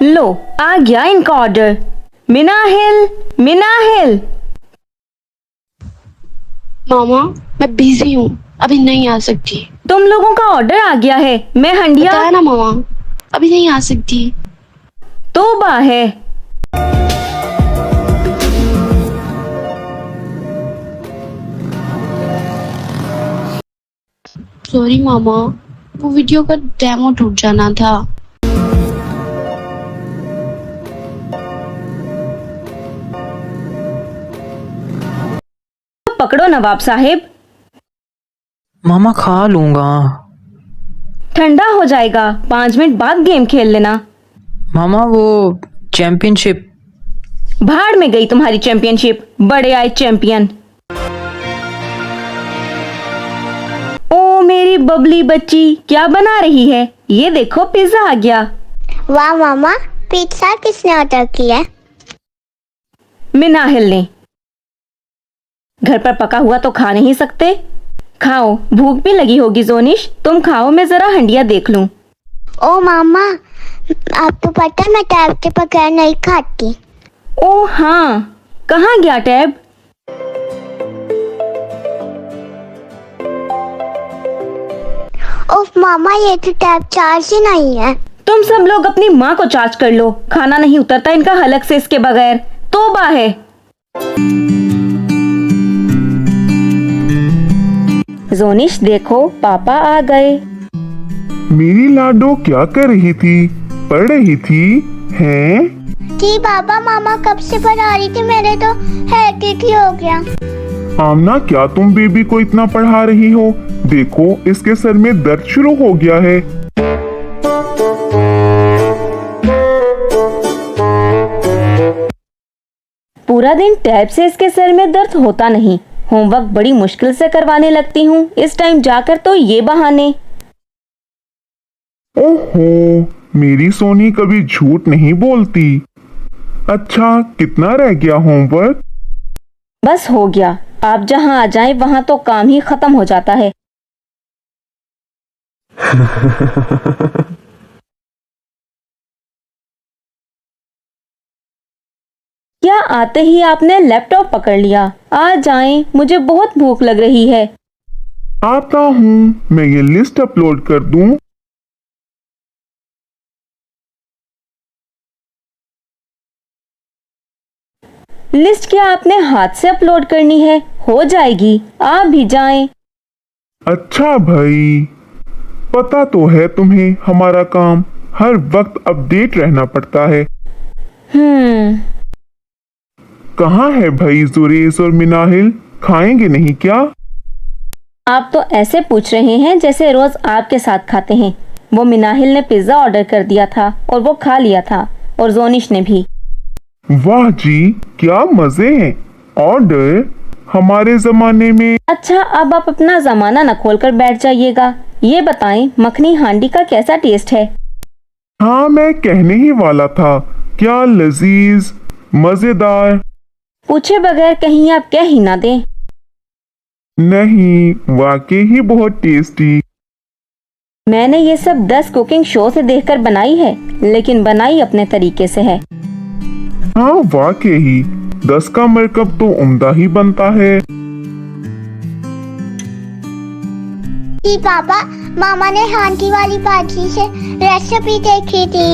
लो आ गया इनका ऑर्डर। मिनाहिल, मिनाहिल। मामा मैं बिजी हूँ, अभी नहीं आ सकती। तुम लोगों का ऑर्डर आ गया है। मैं हंडिया। बताया ना मामा, अभी नहीं आ सकती। तौबा है। सॉरी मामा, वो वीडियो का डेमो टूट जाना था। पकड़ो नवाब साहेब। मामा खा लूंगा। ठंडा हो जाएगा, 5 मिनट बाद गेम खेल लेना। मामा वो चैंपियनशिप। भाड़ में गई तुम्हारी चैंपियनशिप, बड़े आए चैंपियन। ओ मेरी बबली बच्ची, क्या बना रही है? ये देखो पिज्जा आ गया। वाह मामा, पिज्जा किसने ऑर्डर किया? मिनाहिल ने। घर पर पका हुआ तो खा नहीं सकते। खाओ, भूख भी लगी होगी जोनिश। तुम खाओ, मैं जरा हंडिया देख लूं। ओ मामा, आपको पता है मैं टैब के बगैर नहीं खाती। ओ हाँ, कहाँ गया टैब? ओह मामा, ये तो टैब चार्ज ही नहीं है। तुम सब लोग अपनी माँ को चार्ज कर लो। खाना नहीं उतरता इनका हलक से इसके बगैर। तौबा है। जोनिश देखो, पापा आ गए। मेरी लाडो क्या कर रही थी? पढ़ रही थी हैं? जी बाबा, मामा कब से पढ़ा रही थी, मेरे तो हेडेक ही हो गया। आमना, क्या तुम बेबी को इतना पढ़ा रही हो? देखो इसके सर में दर्द शुरू हो गया है। पूरा दिन टैब से इसके सर में दर्द होता नहीं। होमवर्क बड़ी मुश्किल से करवाने लगती हूँ, इस टाइम जाकर तो ये बहाने। ओहो, मेरी सोनी कभी झूठ नहीं बोलती। अच्छा, कितना रह गया होमवर्क? बस हो गया। आप जहाँ आ जाएं वहाँ तो काम ही खत्म हो जाता है। क्या आते ही आपने लैपटॉप पकड़ लिया? आ जाएं, मुझे बहुत भूख लग रही है। आता हूँ, मैं ये लिस्ट अपलोड कर दूं। लिस्ट क्या आपने हाथ से अपलोड करनी है? हो जाएगी, आप भी जाएं। अच्छा भाई, पता तो है तुम्हें हमारा काम हर वक्त अपडेट रहना पड़ता है। कहाँ है भाई जुरेज और मिनाहिल? खाएंगे नहीं क्या? आप तो ऐसे पूछ रहे हैं जैसे रोज आपके साथ खाते हैं। वो मिनाहिल ने पिज्जा ऑर्डर कर दिया था और वो खा लिया था, और जोनिश ने भी। वाह जी, क्या मजे हैं। ऑर्डर हमारे जमाने में। अच्छा, अब आप अपना जमाना न खोलकर बैठ जाइएगा। ये बताएं, मखनी हांडी का कैसा टेस्ट है? हाँ, मैं कहने ही वाला था, क्या लजीज, मजेदार। पूछे बगैर कहीं आप कह ही ना दें। नहीं, वाकई ही बहुत टेस्टी। मैंने ये सब 10 कुकिंग शो से देखकर बनाई है, लेकिन बनाई अपने तरीके से है। हाँ वाकई ही, 10 का मरकब तो उम्दा ही बनता है। जी पापा, मामा ने हांडी वाली भाजी से रेसिपी देखी थी।